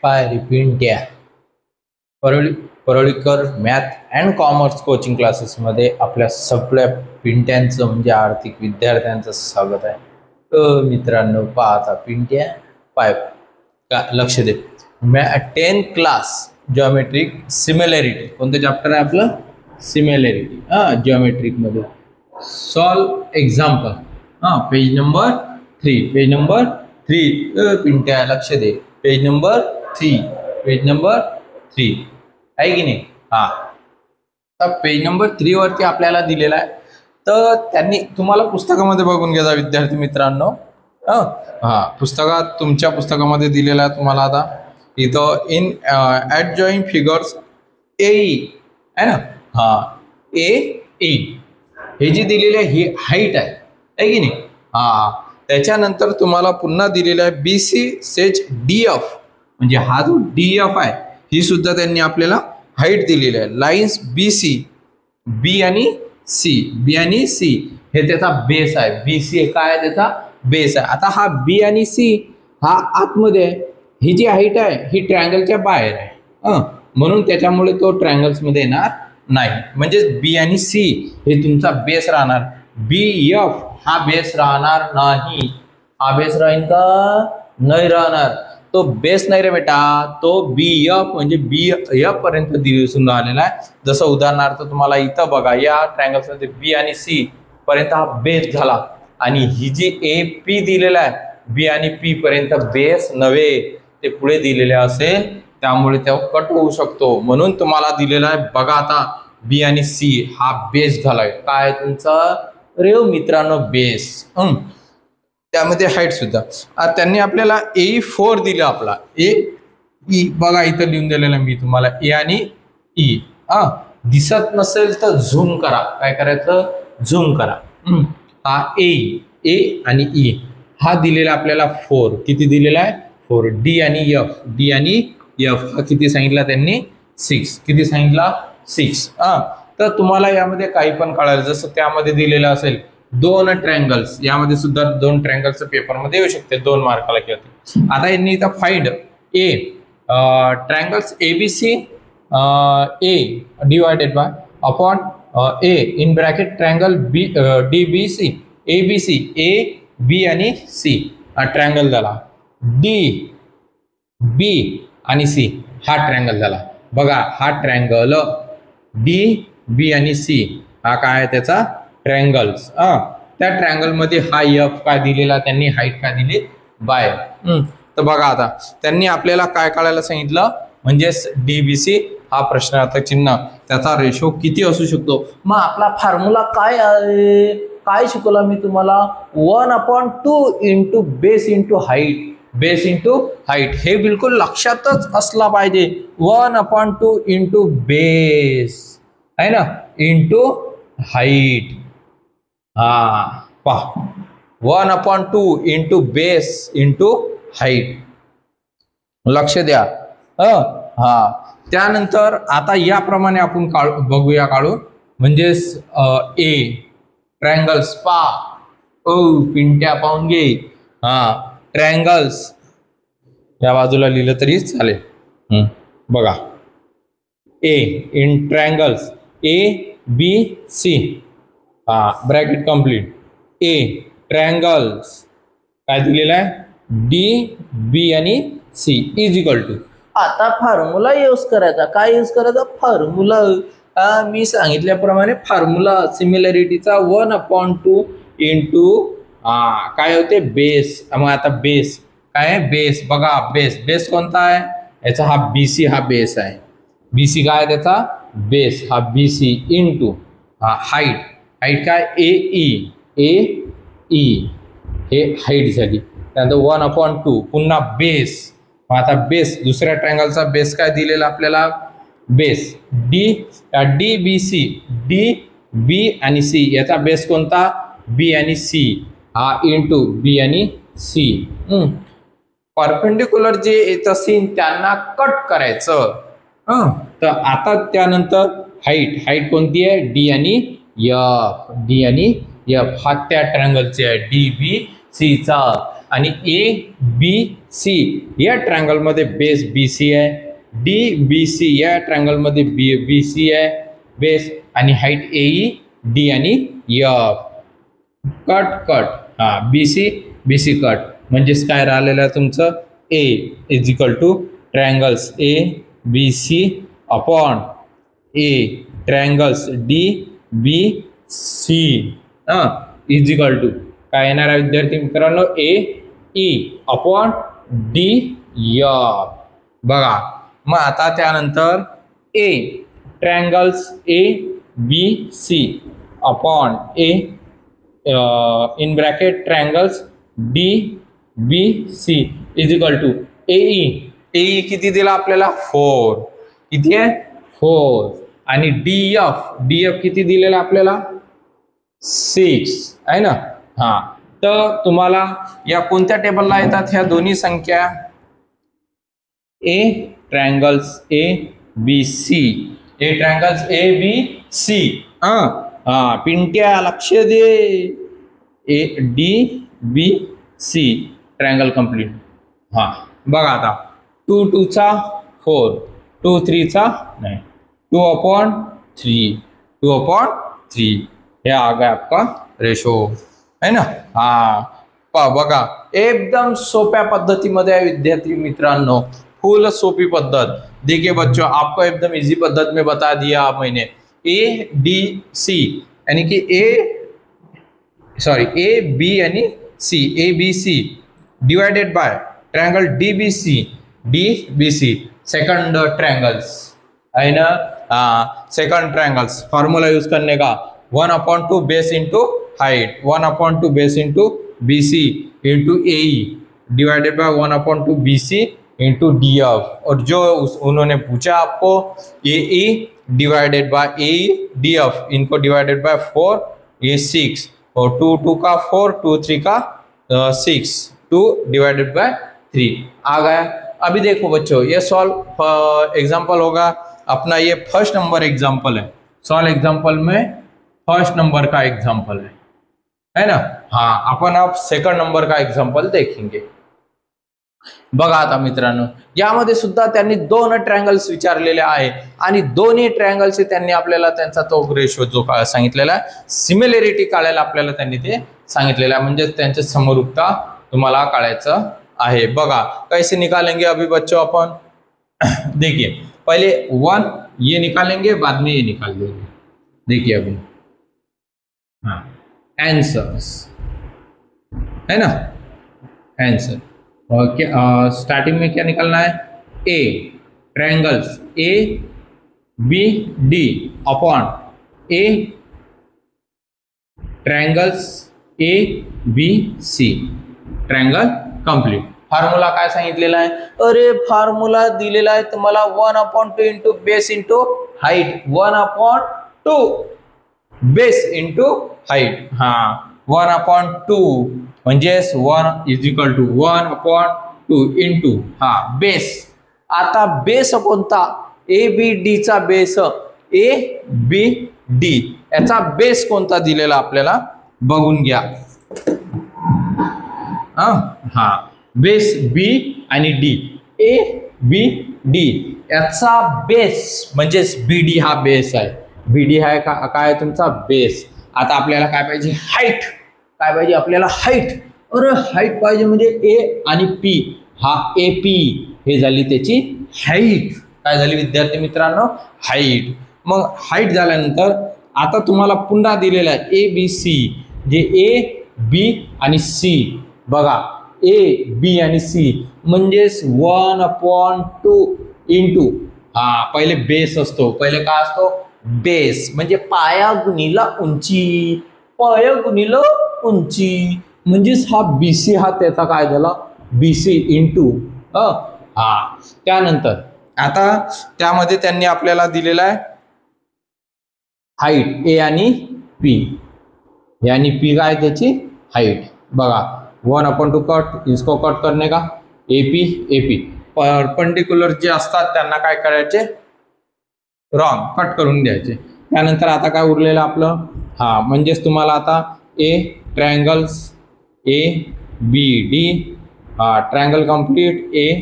पाय Pintya Parlikar math and commerce coaching क्लासेसमध्ये आपल्या सगळ्या पिंट्यांचं म्हणजे आर्थिक विद्यार्थ्यांचं स्वागत आहे. मित्रांनो पाहता पिंट्या पाय का लक्ष दे. 10th क्लास जॉमेट्रिक सिमिलॅरिटी कोणतं चॅप्टर आहे आपलं? सिमिलॅरिटी. जॉमेट्रिकमध्ये solve example. Page number 3 Pintya लक्ष दे. पेज नंबर 3 आहे की नाही? तर पेज नंबर 3 वरती आपल्याला दिलेला आहे. तर त्यांनी तुम्हाला पुस्तकामध्ये बघून घ्या विद्यार्थी मित्रांनो. पुस्तकात तुमच्या पुस्तकामध्ये दिलेला आहे तुम्हाला. आता इथं इन ॲडजॉईंट फिगर्स AE आहे ना. AE हे जी दिलेली आहे ही हाईट आहे की नाही? त्याच्यानंतर तुम्हाला पुन्हा दिलेला आहे BC सेच DF म्हणजे हा जो DF आहे ही सुद्धा त्यांनी आपल्याला हाईट दिलेली आहे. लाईन्स BC B आणि C हे त्याचा बेस आहे. BC काय आहे? त्याचा बेस आहे. आता हा B आणि C हा आतमध्ये आहे. ही जी हाईट आहे ही ट्रायंगलच्या बाहेर आहे म्हणून त्याच्यामुळे तो ट्रायंगल्स मध्ये येणार नाही. म्हणजे B आणि C हे तुमचा बेस राहणार. BF हा बेस राहणार नाही. हा बेस राहील का? नाही राहणार. तो बेस नाही रे बेटा. तो BF म्हणजे BF पर्यंत दिसून राहिलेला आहे. जसं उदाहरणार्थ तुम्हाला इथं बघा या ट्रायंगल्स मध्ये B आणि C पर्यंत हा बेस झाला आणि ही जी AP दिलेला आहे B आणि P पर्यंत बेस नव्हे ते पुढे दिलेले असेल त्यामुळे तो कट होऊ शकतो. म्हणून तुम्हाला दिलेला आहे बघा आता B आणि C हा बेस झालाय. काय तुमचा रेव मित्रांनो? बेस. त्यामध्ये हाईट सुद्धा त्यांनी आपल्याला AE4 दिलं. आपला AE बघा इथं लिहून दिलेलं मी तुम्हाला A आणि E. दिसत नसेल तर झूम करा. काय करायचं? झूम करा. हा A आणि E हा दिलेला आपल्याला 4. किती दिलेला आहे? 4. D आणि F हा किती सांगितला त्यांनी? 6. किती सांगितला? 6. तर तुम्हाला यामध्ये काही पण कळालं जसं त्यामध्ये दिलेलं असेल 2 ट्रायंगल्स. यामध्ये सुद्धा 2 ट्रायंगल्स पेपरमध्ये येऊ शकते 2 मार्काला किती. आता यांनी इथं find triangles ABC A divided by upon A in bracket triangle DBC ABC A B आणि C हा ट्रायंगल झाला. B आणि C हा ट्रायंगल झाला. बघा हा ट्रायंगल DB आणि C हा काय आहे? त्याचा ट्रायंगल्स. त्या ट्रायंगल मध्ये हा F काय दिलेला त्यांनी? हाईट काय दिली? बाय. तर बघा आता त्यांनी आपल्याला काय काढायला सांगितलं म्हणजे DBC हा प्रश्नार्थक चिन्ह त्याचा रेशो किती असू शकतो. मग आपला फॉर्म्युला काय आहे? काय शिकवला मी तुम्हाला? 1/2 into base into height. Base into height हे बिलकुल लक्षातच असला पाहिजे. 1/2 इंटू बेस आहे ना इंटू हाईट. पहा 1/2 इंटू बेस इंटू हाईट. लक्ष द्या. त्यानंतर आता याप्रमाणे आपण बघूया काढून म्हणजे A ट्रायंगल्स पा पिंट्या पाहून घे. ट्रायंगल्स या बाजूला लिहिलं तरी चालेल. बघा A in triangles ABC bracket complete. A triangles काय दिलेलं आहे? DB आणि C इज इक्वल टू. आता फॉर्म्युला यूज करायचा. काय यूज करायचा? फॉर्म्युला. मी सांगितल्याप्रमाणे फॉर्म्युला सिमिलॅरिटीचा 1/2 इंटू काय होते? बेस. मग आता बेस काय आहे? बेस बघा बेस कोणता आहे? याचा हा BC हा बेस आहे. BC काय त्याचा? बेस हा BC इंटू हाईट. हाईट काय? AE हे हाईट झाली. त्यानंतर 1/2 पुन्हा बेस. आता बेस दुसऱ्या ट्रायंगलचा बेस काय दिलेला आपल्याला? बेस DBC DB आणि C याचा बेस कोणता? B आणि C हा इंटू B आणि C. परपेंडिक्युलर जे येत असेल त्यांना कट करायचं. तर आता त्यानंतर हाईट कोणती आहे? D आणि F हा त्या ट्रायंगलचे आहे DBC चा. आणि ABC या ट्रायंगलमध्ये बेस BC आहे, DBC या ट्रायंगलमध्ये BC आहे बेस, आणि हाईट AED आणि F. Cut cut BC cut म्हणजेच काय राहिलेलं आहे तुमचं A is equal to triangles ABC upon A triangles DBC is equal to काय येणार आहे विद्यार्थी मित्रांनो AE अपॉन DF. बघा मग आता त्यानंतर A triangles ABC upon A in bracket triangles DBC is equal to AE किती दिला आपल्याला 4, किती आहे 4, आणि DF किती दिलेला आपल्याला 6 आहे ना. हा तर तुम्हाला या कोणत्या टेबलला येतात ह्या दोन्ही संख्या A ट्रायंगल्स ABC पिंट्या लक्ष दे DBC ट्रायंगल कंप्लीट. बघा आता 2 2 चा 4, 2 3 चा नहीं 2 अपॉन 3 हे आ गया आपका रेशो है ना. बघा एकदम सोप्या पद्धतीमध्ये आहे विद्यार्थी मित्रांनो, फुल सोपी पद्धत. देखिए बच्चों आपको एकदम इजी पद्धत में बता दिया मैंने. ADC यानी कि AB यानी C ABC divided by triangle DBC second triangles है ना. सेकंड ट्रायंगल्स फॉर्मूला यूज करने का 1/2 base into height 1/2 base into BC into AE divided by 1/2 BC into DF. और जो उन्होंने पूछा आपको AE divided by AE DF इनको डिवाइडेड बाय 4 ये 6 और 2 2 का 4 2 3 का 6 2 डिवाइडेड बाय 3 आ गया. अभी देखो बच्चों ये सॉल्व एग्जांपल होगा अपना, ये फर्स्ट नंबर एग्जांपल है. सॉल्व एग्जांपल में फर्स्ट नंबर का एग्जांपल है ना. अपन अब सेकंड नंबर का एग्जांपल देखेंगे. बघा आता मित्रांनो यामध्ये सुद्धा त्यांनी 2 ट्रायंगल्स विचारलेले आहे आणि दोन्ही ट्रायंगलचे त्यांनी आपल्याला त्यांचा तो रेशो जो सांगितलेला आहे सिमिलॅरिटी काढायला आपल्याला त्यांनी ते सांगितलेला आहे, म्हणजे त्यांचे समरूपता तुम्हाला काढायचं आहे. बघा कैसे निकालेंगे अभी बच्चों अपन. देखिए पहले 1 ये निकालेंगे बाद में ये निकाल देंगे. देखिए अभी आंसर्स है ना. आंसर स्टार्टिंग में क्या निकलना है A triangles ABD upon A triangles ABC triangle complete. Formula काय सांगितलेला आहे, अरे फॉर्म्युला दिलेला आहे तुम्हाला 1/2 into base into height 1/2 base into height. 1/2 म्हणजेच 1 is equal to 1/2 into base. आता बेस कोणता ABD चा बेस ABD याचा बेस कोणता दिलेला आपल्याला बघून घ्या. बेस B आणि D ABD याचा बेस म्हणजेच BD हा बेस आहे. BD हा काय तुमचा बेस. आता आपल्याला काय पाहिजे हाइट, काय पाहिजे आपल्याला हाइट. अरे हाइट पाहिजे म्हणजे A आणि P AP हे झाली त्याची हाइट. काय झाली विद्यार्थी मित्रांनो हाइट. मग हाइट झाल्यानंतर आता तुम्हाला पुन्हा दिलेला आहे ABC जे A B आणि C. बघा A B आणि C म्हणजेच 1/2 इंटू पहिले बेस असतो, पहिले काय असतो बेस म्हणजे पाया गुणिला उंची, पाया गुणिला उंची म्हणजेच हा BC हा त्याचा काय झाला BC इंटू त्यानंतर आता त्यामध्ये त्यांनी आपल्याला दिलेला आहे हाइट A आणि P यानी P काय त्याची हाइट. बघा 1/2 कट इसको कट करने का AP परपेंडिकुलर जे असतात त्यांना काय करायचे रॉंग कट करून द्यायचे. त्यानंतर आता काय उरलेलं आपलं म्हणजेच तुम्हाला आता A triangles B D, triangle complete A,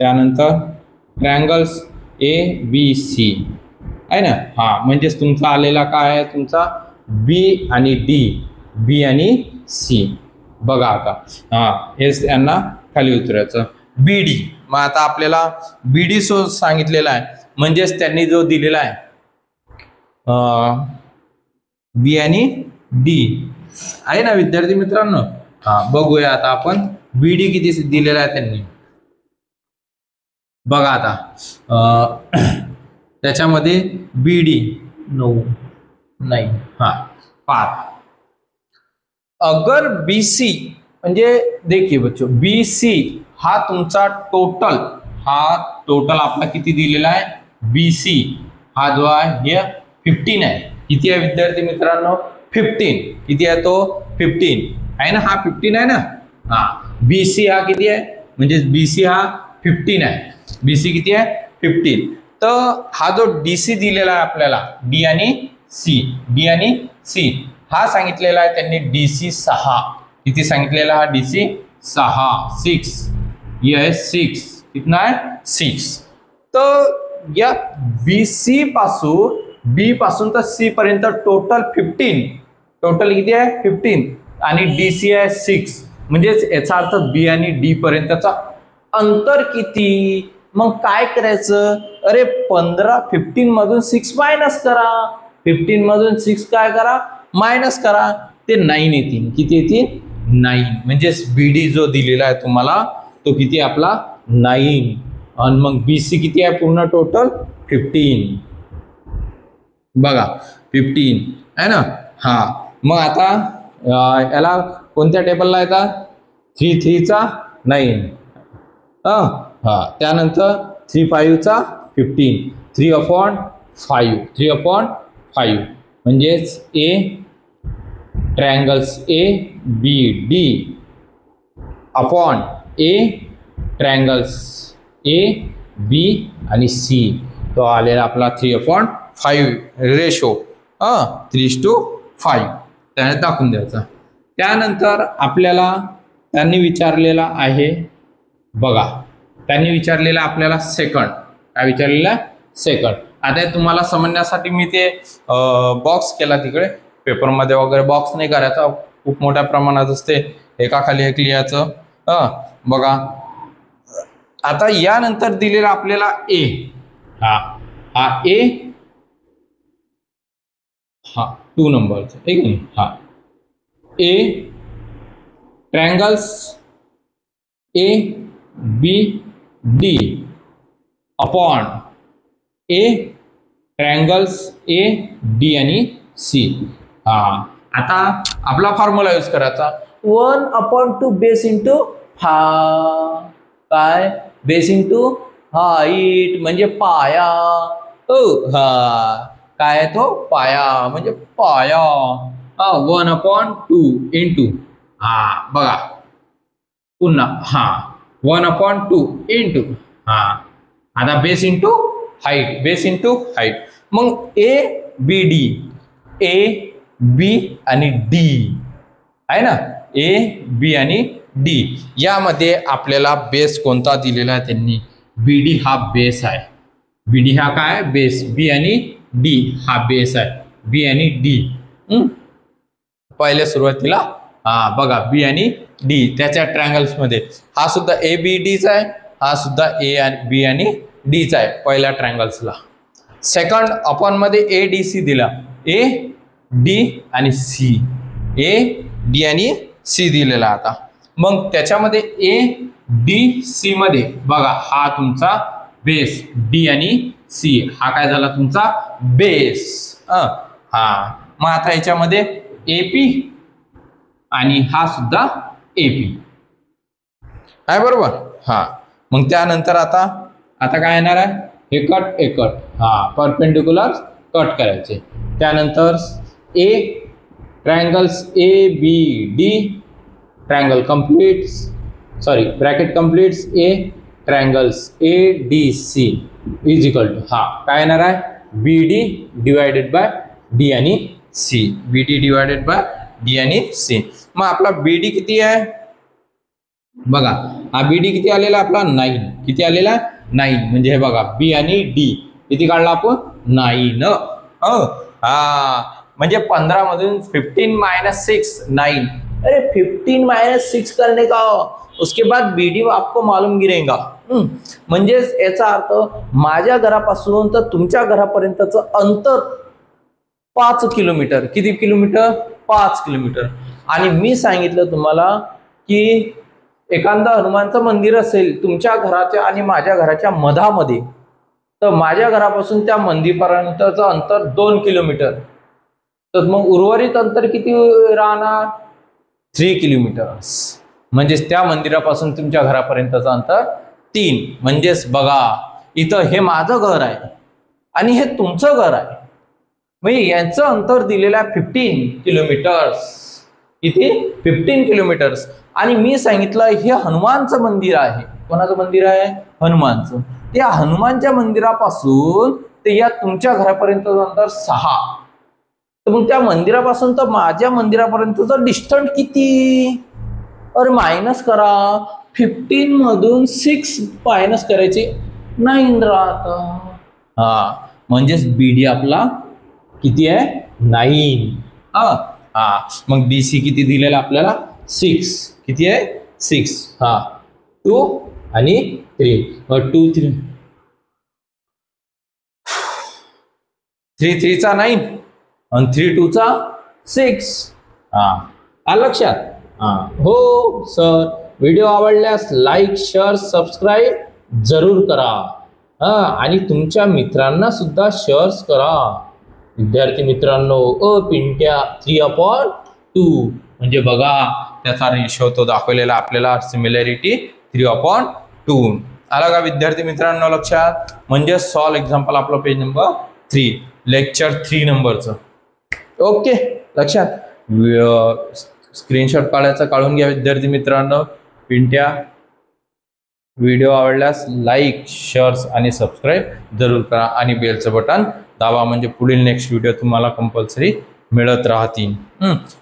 त्यानंतर ट्रायंगल्स ए बी सी आहे ना. म्हणजेच तुमचा आलेला काय आहे, तुमचा बी आणि डी, बी आणि सी. बघा आता हेच त्यांना खाली उतरायचं बी डी. मग आता आपल्याला बी डी सांगितलेला आहे, म्हणजेच त्यांनी जो दिलेला आहे बी आणि डी आहे ना विद्यार्थी मित्रांनो. बघूया आता आपण बी डी किती दिलेला आहे त्यांनी. बघा आता त्याच्यामध्ये बी डी 9 नाही 5. अगर बी सी म्हणजे देखिए बच्चों, बी सी हा तुमचा टोटल आपला किती दिलेला आहे, बी सी हा जो आहे हे 15 आहे. किती आहे विद्यार्थी मित्रांनो, 15. किती आहे तो, 15 आहे ना. 15 आहे ना. बी सी हा किती आहे, म्हणजे बी सी हा 15 आहे. बी सी किती आहे, 15. तर हा जो डी सी दिलेला आहे आपल्याला, डी आणि सी हा सांगितलेला आहे त्यांनी डी सी 6. किती सांगितलेला हा डी सी 6. ये 6 कितना आहे 6. तर या बी सी पासून बी पासून तर सी पर्यंत टोटल 15. टोटल किती आहे 15 आणि डी सी आहे 6. म्हणजेच याचा अर्थ बी आणि डी पर्यंतचा अंतर किती. मग काय करायचं, अरे 15 मधून 6 मायनस करा. 15 मधून 6 काय करा, मायनस करा. ते 9 येतील. किती येतील, 9. म्हणजेच बी डी जो दिलेला आहे तुम्हाला तो किती आपला 9. आणि मग बी सी किती आहे पूर्ण टोटल 15. बघा 15 आहे ना. मग आता याला कोणत्या टेबलला येतात, 3 3 चा 9. त्यानंतर 3 5 चा 15. 3/5 म्हणजेच A triangles A B D upon A triangles A B आणि सी. तो आलेला आपला 3/5 रेशो 3:5 त्याने दाखवून द्यायचा. त्यानंतर आपल्याला त्यांनी विचारलेला आहे, बघा त्यांनी विचारलेला आपल्याला सेकंड. काय विचारलेला, सेकंड. आता तुम्हाला समजण्यासाठी मी ते बॉक्स केला तिकडे पेपरमध्ये वगैरे. बॉक्स नाही करायचा, खूप मोठ्या प्रमाणात असते, एकाखाली एक लिहायचं. बघा आता यानंतर दिलेला आपल्याला ए. ए 2 नंबरचं एक नाही. A triangles A B D upon A triangles A D आणि सी. आता आपला फॉर्म्युला यूज करायचा 1/2 बेस इंटू काय, बेस इंटू हाईट म्हणजे पाया. काय आहे तो, पाया म्हणजे पाया. 1/2 इंटू बघा पुन्हा 1/2 इंटू आता base into height, base into height. मग ए बी डी, ए बी आणि डी आहे ना, ए बी आणि डी यामध्ये आपल्याला बेस कोणता दिलेला आहे त्यांनी, बी डी हा बेस आहे. बी डी हा काय, बेस. बी आणि डी हा बेस आहे. बी आणि डी पहिल्या सुरुवातीला बघा बी आणि डी त्याच्या ट्रायंगल्स मध्ये हा सुद्धा ए बी डीचा आहे, हा सुद्धा ए आणि बी आणि डीचा आहे पहिल्या ट्रायंगल्सला. सेकंड अपॉन मध्ये ए डी सी दिला, ए डी आणि सी, ए डी आणि सी दिलेला. आता मग त्याच्यामध्ये ए डी सी मध्ये बघा हा तुमचा बेस, डी आणि सी हा काय झाला तुमचा बेस. मग आता याच्यामध्ये एपी आणि हा सुद्धा एपी आहे बरोबर. मग त्यानंतर आता काय येणार आहे, हे कट हे कट, परपेंडिक्युलर कट करायचे. त्यानंतर A triangles A B D triangle complete, sorry bracket completes A triangles A D C is equal to काय येणार आहे, B D divided by D आणि C. B D divided by D आणि C. मग आपला बीडी किती आहे बघा, हा बीडी किती आलेला आपला 9. किती आलेला 9. म्हणजे हे बघा बी आणि डी किती काढला आपण 9. हा म्हणजे 15 मधून 15 - 6 9. अरे 15 - 6 करने का, उसके बाद बीडी आपको मालूम गिरेगा. म्हणजे याचा अर्थ माझ्या घरापासून तर तुमच्या घरापर्यंतचं अंतर 5 किलोमीटर. किती किलोमीटर 5 किलोमीटर. आणि मी सांगितलं तुम्हाला की एखादं हनुमानचं मंदिर असेल तुमच्या घराच्या आणि माझ्या घराच्या मधामध्ये, तर माझ्या घरापासून त्या मंदिरापर्यंतचं अंतर 2 किलोमीटर. तर मग उर्वरित अंतर किती राहणार 3 किलोमीटर्स. म्हणजेच त्या मंदिरापासून तुमच्या घरापर्यंतचं अंतर 3. म्हणजेच बघा इथं हे माझं घर आहे आणि हे तुमचं घर आहे. म्हणजे यांचं अंतर दिलेलं आहे 15 किलोमीटर्स. किती 15 किलोमीटर्स. आणि मी सांगितलं हे हनुमानचं मंदिर आहे. कोणाचं मंदिर आहे हनुमानचं. त्या हनुमानच्या मंदिरापासून ते या तुमच्या घरापर्यंतचं अंतर 6. तर मग त्या मंदिरापासून तर माझ्या मंदिरापर्यंतचं डिस्टन्स किती. अरे मायनस करा. 15 मधून 6 मायनस करायचे 9 राहतं. हा म्हणजेच बीडी आपला किती आहे 9. मग बीसी किती दिलेला आपल्याला 6. किती आहे 6. 2 आणि 3. मग 2 3 3 3 चा 9 आणि 3 2 चा 6. लक्षात. हो सर. व्हिडिओ आवडल्यास लाईक शेअर सबस्क्राईब जरूर करा. आणि तुमच्या मित्रांना सुद्धा शेअर करा. विद्यार्थी मित्रांनो पिंट्या 3/2 म्हणजे बघा त्याचा रेशो तो दाखवलेला आपल्याला सिमिलॅरिटी 3/2 आला का विद्यार्थी मित्रांनो लक्षात. म्हणजे सॉल्व एक्झाम्पल आपलं पेज नंबर 3 लेक्चर 3 नंबरचं. ओके लक्षात. स्क्रीनशॉट काढून घ्या विद्यार्थी मित्रांनो. पिंट्या व्हिडिओ आवडल्यास लाईक शेअर आणि सबस्क्राईब जरूर करा आणि बेलचं बटन दाबा. म्हणजे पुढील नेक्स्ट व्हिडिओ तुम्हाला कंपल्सरी मिळत राहतील.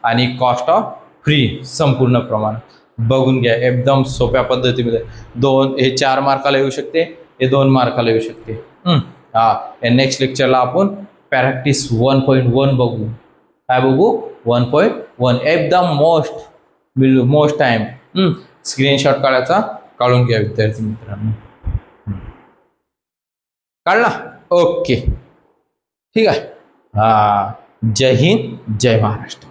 आणि कॉस्ट ऑफ फ्री संपूर्ण प्रमाणात बघून घ्या. एकदम सोप्या पद्धतीमध्ये. हे 4 मार्काला येऊ शकते, हे 2 मार्काला येऊ शकते. नेक्स्ट लेक्चरला आपण प्रॅक्टिस 1.1 बघू. काय बघू 1.1. एकदम मोस्ट टाइम. स्क्रीनशॉट काढून घ्या विद्यार्थी मित्रांनो. काढला ओके ठीक आहे. जय हिंद जय महाराष्ट्र.